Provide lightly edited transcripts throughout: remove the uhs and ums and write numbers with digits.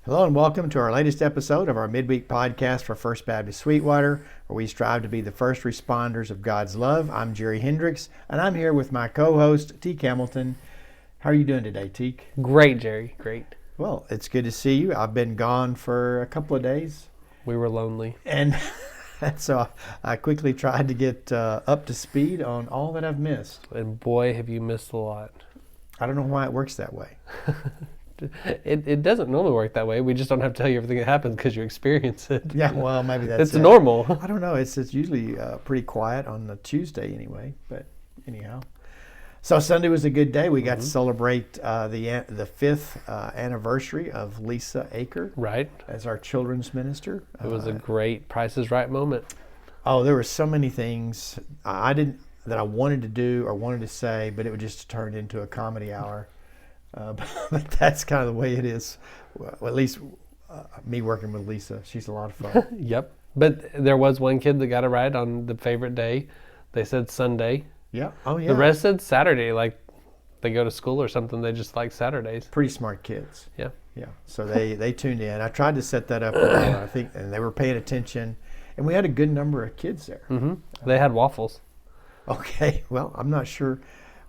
Hello and welcome to our latest episode of our Midweek podcast for First Baptist Sweetwater, where we strive to be the first responders of God's love. I'm Jerry Hendricks, and I'm here with my co-host, Teek Hamilton. How are you doing today, Teek? Great, Jerry. Great. Well, it's good to see you. I've been gone for a couple of days. We were lonely. And so I quickly tried to get up to speed on all that I've missed. And boy, have you missed a lot. I don't know why it works that way. It doesn't normally work that way. We just don't have to tell you everything that happens because you experience it. Yeah, well, maybe that's it's normal. I don't know. It's usually pretty quiet on a Tuesday anyway. But anyhow, so Sunday was a good day. We got to celebrate the fifth anniversary of Lisa Aker, Right. as our children's minister. It was a great Price is Right moment. Oh, there were so many things that I wanted to do or wanted to say, but it would just turn into a comedy hour. But that's kind of the way it is. Well, at least me working with Lisa, she's a lot of fun. Yep. But there was one kid that got it right on the favorite day. They said Sunday. Yeah. Oh, yeah. The rest said Saturday, like they go to school or something. They just like Saturdays. Pretty smart kids. Yeah. Yeah. So they tuned in. I tried to set that up, I think, and they were paying attention. And we had a good number of kids there. Mm-hmm. They had waffles. Okay. Well, I'm not sure.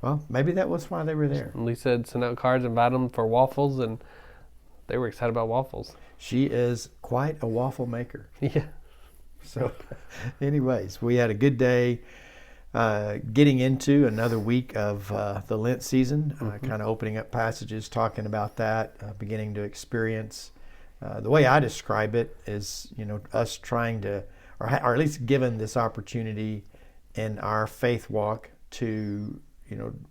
Well, maybe that was why they were there. Lisa had sent out cards, invited them for waffles, and they were excited about waffles. She is quite a waffle maker. Yeah. So anyways, we had a good day getting into another week of the Lent season, kind of opening up passages, talking about that, beginning to experience. The way I describe it is, us trying to, or at least given this opportunity in our faith walk to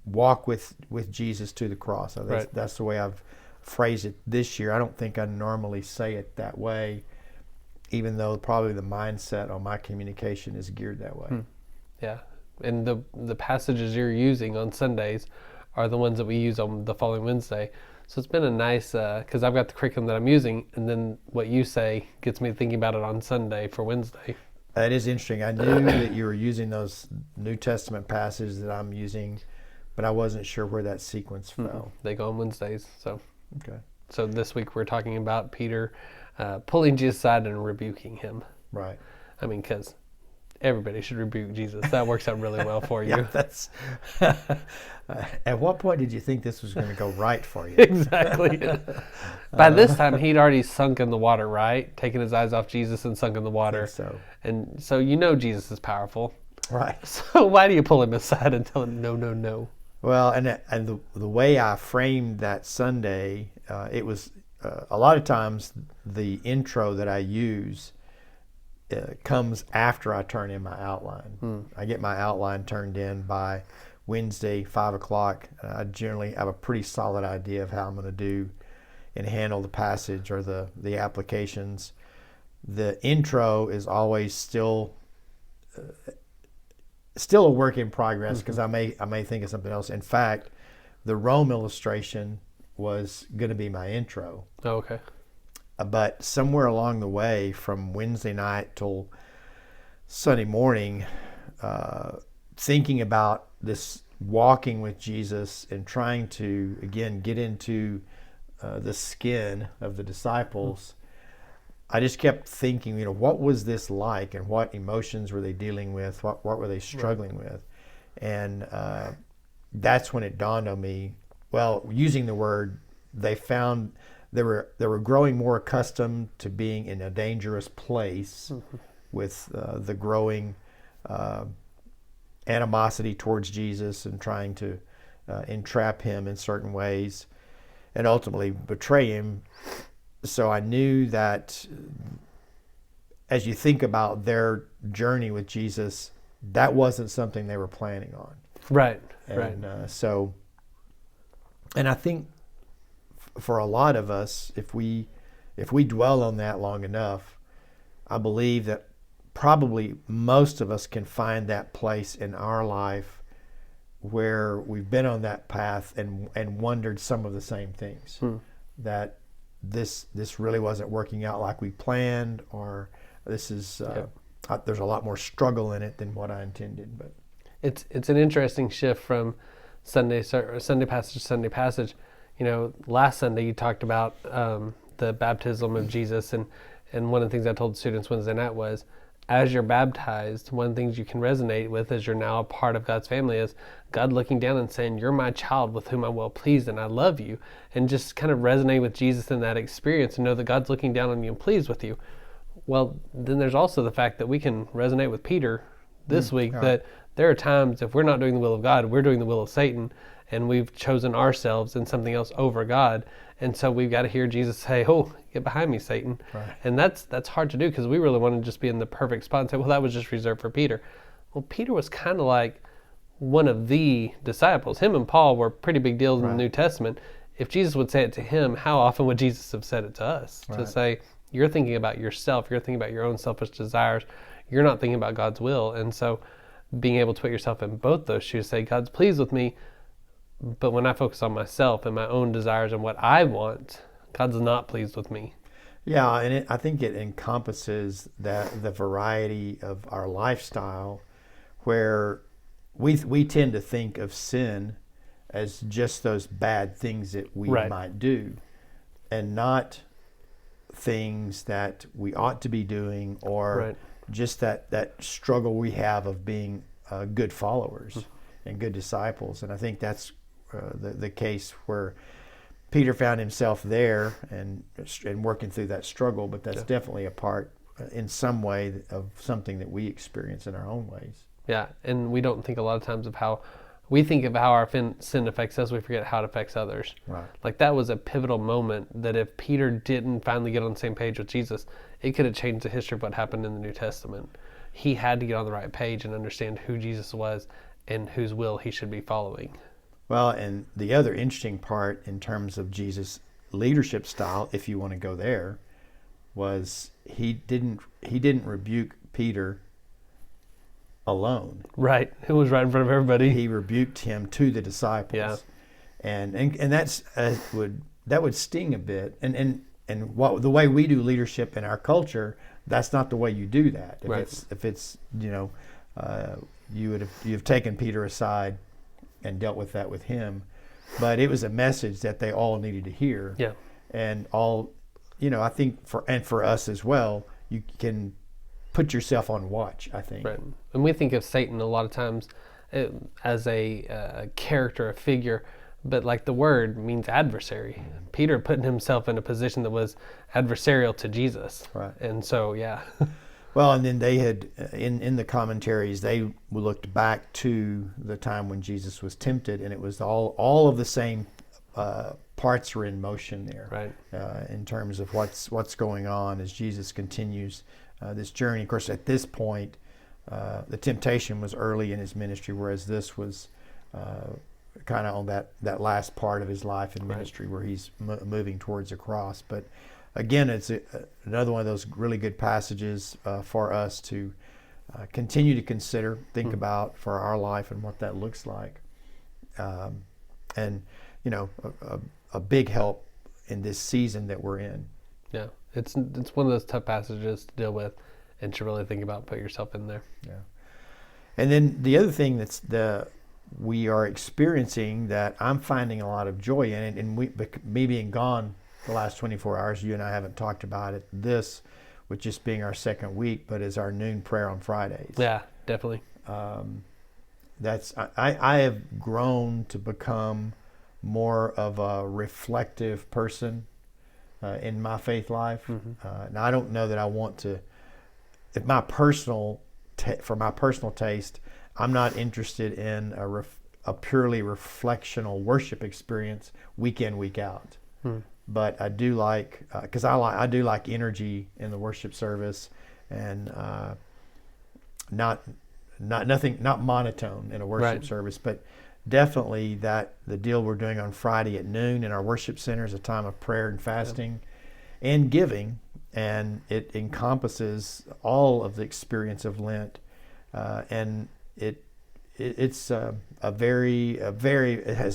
walk with Jesus to the cross. So that's the way I've phrased it this year. I don't think I normally say it that way, even though probably the mindset on my communication is geared that way. Yeah, and the passages you're using on Sundays are the ones that we use on the following Wednesday. So it's been a nice, because I've got the curriculum that I'm using, and then what you say gets me thinking about it on Sunday for Wednesday. That is interesting. I knew that you were using those New Testament passages that I'm using, but I wasn't sure where that sequence fell. They go on Wednesdays. So Okay. So this week we're talking about Peter pulling Jesus aside and rebuking him. Right. I mean, because everybody should rebuke Jesus. That works out really well for you. Yeah, that's. At what point did you think this was going to go right for you? Exactly. By this time, he'd already sunk in the water, right? Taken his eyes off Jesus and sunk in the water. So. And so Jesus is powerful. Right. So why do you pull him aside and tell him, no? Well, and the way I framed that Sunday, it was a lot of times the intro that I use comes after I turn in my outline. I get my outline turned in by Wednesday, 5 o'clock. I generally have a pretty solid idea of how I'm going to do and handle the passage or the applications. The intro is always still a work in progress because I may think of something else. In fact, the Rome illustration was going to be my intro. Oh, okay. But somewhere along the way, from Wednesday night till Sunday morning, thinking about this walking with Jesus and trying to, again, get into the skin of the disciples, I just kept thinking, what was this like and what emotions were they dealing with? What were they struggling with? And that's when it dawned on me, well, using the word, they found they were growing more accustomed to being in a dangerous place with the growing animosity towards Jesus and trying to entrap him in certain ways and ultimately betray him. So I knew that as you think about their journey with Jesus, that wasn't something they were planning on. Right. And and I think for a lot of us, if we dwell on that long enough, I believe that probably most of us can find that place in our life where we've been on that path and wondered some of the same things. That this really wasn't working out like we planned, or this is there's a lot more struggle in it than what I intended. But it's an interesting shift from Sunday passage to Sunday passage. Last Sunday you talked about the baptism of Jesus, and one of the things I told students Wednesday night was, as you're baptized, one of the things you can resonate with as you're now a part of God's family is God looking down and saying, you're my child with whom I'm well pleased and I love you. And just kind of resonate with Jesus in that experience and know that God's looking down on you and pleased with you. Well, then there's also the fact that we can resonate with Peter this week, that there are times if we're not doing the will of God, we're doing the will of Satan, and we've chosen ourselves and something else over God. And so we've got to hear Jesus say, oh, get behind me, Satan. Right. And that's hard to do because we really want to just be in the perfect spot and say, well, that was just reserved for Peter. Well, Peter was kind of like one of the disciples. Him and Paul were pretty big deals in the New Testament. If Jesus would say it to him, how often would Jesus have said it to us? To say, you're thinking about yourself. You're thinking about your own selfish desires. You're not thinking about God's will. And so being able to put yourself in both those shoes, say, God's pleased with me, but when I focus on myself and my own desires and what I want, God's not pleased with me. Yeah, and I think it encompasses the variety of our lifestyle, where we tend to think of sin as just those bad things that we might do, and not things that we ought to be doing, or just that struggle we have of being good followers and good disciples. And I think that's the case where Peter found himself there and working through that struggle, but that's definitely a part in some way of something that we experience in our own ways. Yeah, and we don't think a lot of times of how we think of how our sin affects us, we forget how it affects others. Right. Like that was a pivotal moment that if Peter didn't finally get on the same page with Jesus, it could have changed the history of what happened in the New Testament. He had to get on the right page and understand who Jesus was and whose will he should be following. Well, and the other interesting part in terms of Jesus' leadership style, if you want to go there, was he didn't rebuke Peter alone. Right. It was right in front of everybody. He rebuked him to the disciples. Yeah. And that's that would sting a bit. And what the way we do leadership in our culture, that's not the way you do that. If it's you've taken Peter aside and dealt with that with him, but it was a message that they all needed to hear. Yeah. And all, I think for us as well, you can put yourself on watch, I think. Right. And we think of Satan a lot of times as a character, a figure, but like the word means adversary. Peter putting himself in a position that was adversarial to Jesus. Right. And so, yeah. Well, and then they had, in the commentaries, they looked back to the time when Jesus was tempted, and it was all of the same parts are in motion there. Right. In terms of what's going on as Jesus continues this journey. Of course, at this point, the temptation was early in his ministry, whereas this was kind of on that last part of his life and ministry where he's moving towards the cross. But again, it's another one of those really good passages for us to continue to consider, think about for our life and what that looks like. And, a big help in this season that we're in. Yeah, it's one of those tough passages to deal with and to really think about, put yourself in there. Yeah. And then the other thing we are experiencing that I'm finding a lot of joy in it, and me being gone the last 24 hours, you and I haven't talked about it, with just being our second week, but is our noon prayer on Fridays. Yeah, definitely. I have grown to become more of a reflective person in my faith life. Now, I don't know that I want to, for my personal taste, I'm not interested in a purely reflectional worship experience week in, week out. But I do like, because I do like energy in the worship service, and not monotone in a worship service, but definitely that the deal we're doing on Friday at noon in our worship center is a time of prayer and fasting and giving, and it encompasses all of the experience of Lent, and it has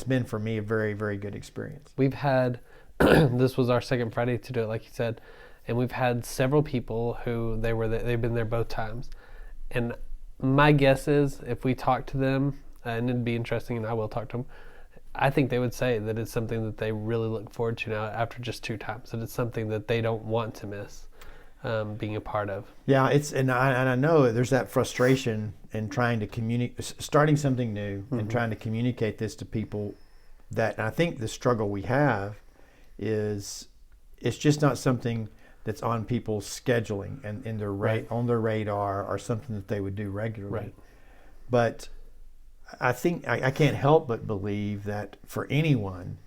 been for me a very, very good experience. We've had this was our second Friday to do it, like you said, and we've had several people who they've been there both times, and my guess is if we talk to them, and it'd be interesting, and I will talk to them, I think they would say that it's something that they really look forward to now after just 2 times, that it's something that they don't want to miss being a part of. Yeah, and I know there's that frustration in trying to starting something new and trying to communicate this to people. And I think the struggle we have is it's just not something that's on people's scheduling and in on their radar, or something that they would do regularly. Right. But I think I can't help but believe that for anyone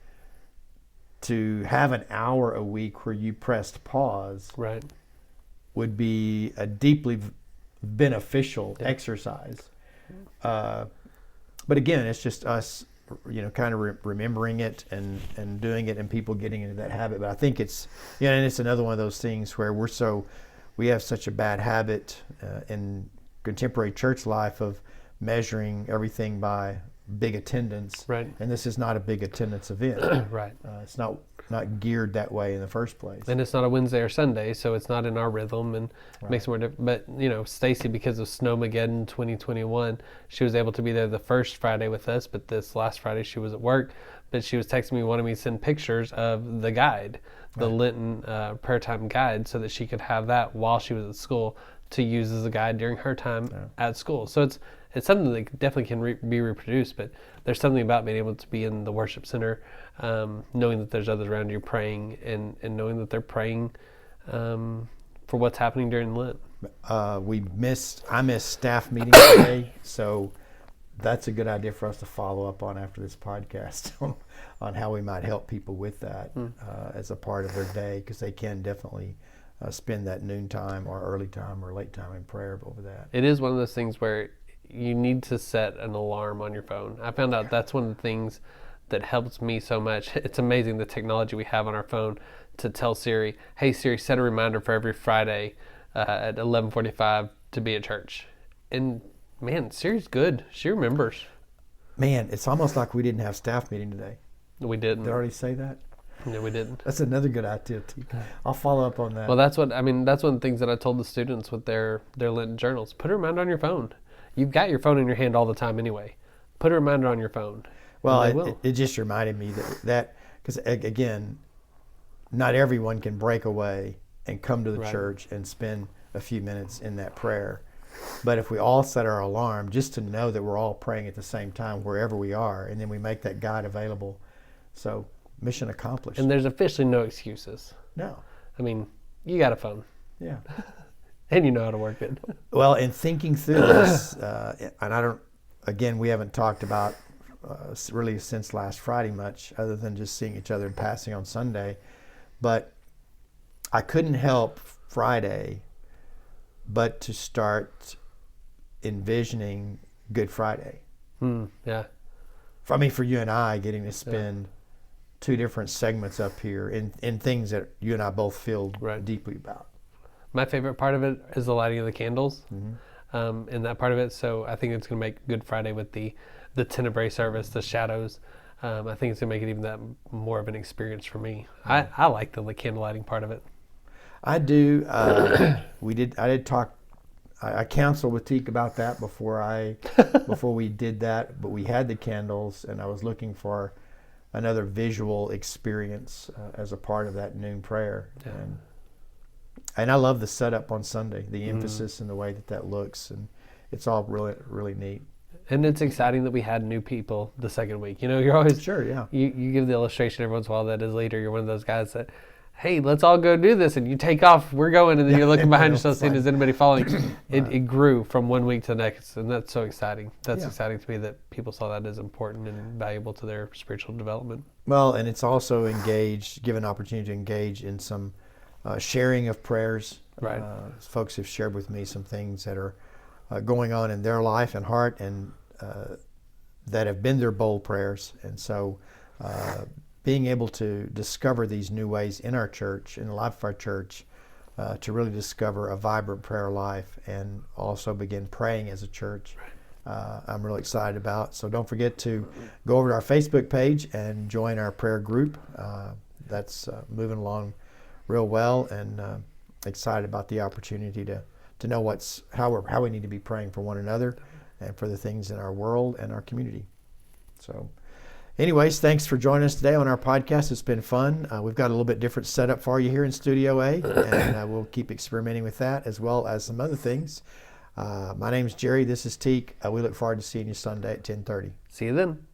to have an hour a week where you pressed pause Right. would be a deeply beneficial exercise. But again, it's just us, kind of remembering it and doing it, and people getting into that habit. But I think it's, and it's another one of those things where we have such a bad habit in contemporary church life of measuring everything by big attendance. Right. And this is not a big attendance event. Right. It's not geared that way in the first place. And it's not a Wednesday or Sunday, so it's not in our rhythm, and makes it more different. But, Stacy, because of Snowmageddon 2021, she was able to be there the first Friday with us, but this last Friday she was at work. But she was texting me, wanting me to send pictures of the guide, the Lenten prayer time guide, so that she could have that while she was at school to use as a guide during her time at school. So it's something that definitely can be reproduced, but there's something about being able to be in the worship center, knowing that there's others around you praying, and knowing that they're praying for what's happening during Lent. I missed staff meetings today, so that's a good idea for us to follow up on after this podcast on how we might help people with that as a part of their day, because they can definitely spend that noontime or early time or late time in prayer over that. It is one of those things where you need to set an alarm on your phone. I found out that's one of the things that helps me so much. It's amazing the technology we have on our phone to tell Siri, hey Siri, set a reminder for every Friday at 11:45 to be at church. And man, Siri's good. She remembers. Man, it's almost like we didn't have staff meeting today. We didn't. Did I already say that? No, we didn't. That's another good idea too. I'll follow up on that. Well, that's one of the things that I told the students with their Lenten journals. Put a reminder on your phone. You've got your phone in your hand all the time anyway. Put a reminder on your phone. Well, it just reminded me that because again, not everyone can break away and come to the church and spend a few minutes in that prayer. But if we all set our alarm just to know that we're all praying at the same time wherever we are, and then we make that guide available, so mission accomplished. And there's officially no excuses. No. I mean, you got a phone. Yeah. And you know how to work it. Well, in thinking through this, and we haven't talked about really since last Friday much, other than just seeing each other and passing on Sunday, but I couldn't help Friday but to start envisioning Good Friday. Yeah. For you and I, getting to spend 2 different segments up here in things that you and I both feel deeply about. My favorite part of it is the lighting of the candles, in that part of it. So I think it's going to make Good Friday with the Tenebrae service, the shadows. I think it's going to make it even that more of an experience for me. I like the candle lighting part of it. I do. I counseled with Teak about that before we did that, but we had the candles, and I was looking for another visual experience as a part of that noon prayer. Yeah. And I love the setup on Sunday, the emphasis and the way that looks, and it's all really, really neat. And it's exciting that we had new people the second week. You're always you give the illustration every once in a while that as leader, you're one of those guys that, hey, let's all go do this, and you take off, we're going, and then you're looking behind yourself, seeing is anybody following. It grew from one week to the next, and that's so exciting. That's exciting to me that people saw that as important and valuable to their spiritual development. Well, and it's also given opportunity to engage in some sharing of prayers. Right. Folks have shared with me some things that are going on in their life and heart, and that have been their bold prayers. And so being able to discover these new ways in our church, in the life of our church, to really discover a vibrant prayer life and also begin praying as a church, I'm really excited about. So don't forget to go over to our Facebook page and join our prayer group. That's moving along real well, and excited about the opportunity to know how we need to be praying for one another and for the things in our world and our community. So Anyways, thanks for joining us today on our podcast. It's been fun. We've got a little bit different setup for you here in Studio A, and we'll keep experimenting with that as well as some other things. My name's Jerry. This is Teak. We look forward to seeing you Sunday at 10:30. See you then.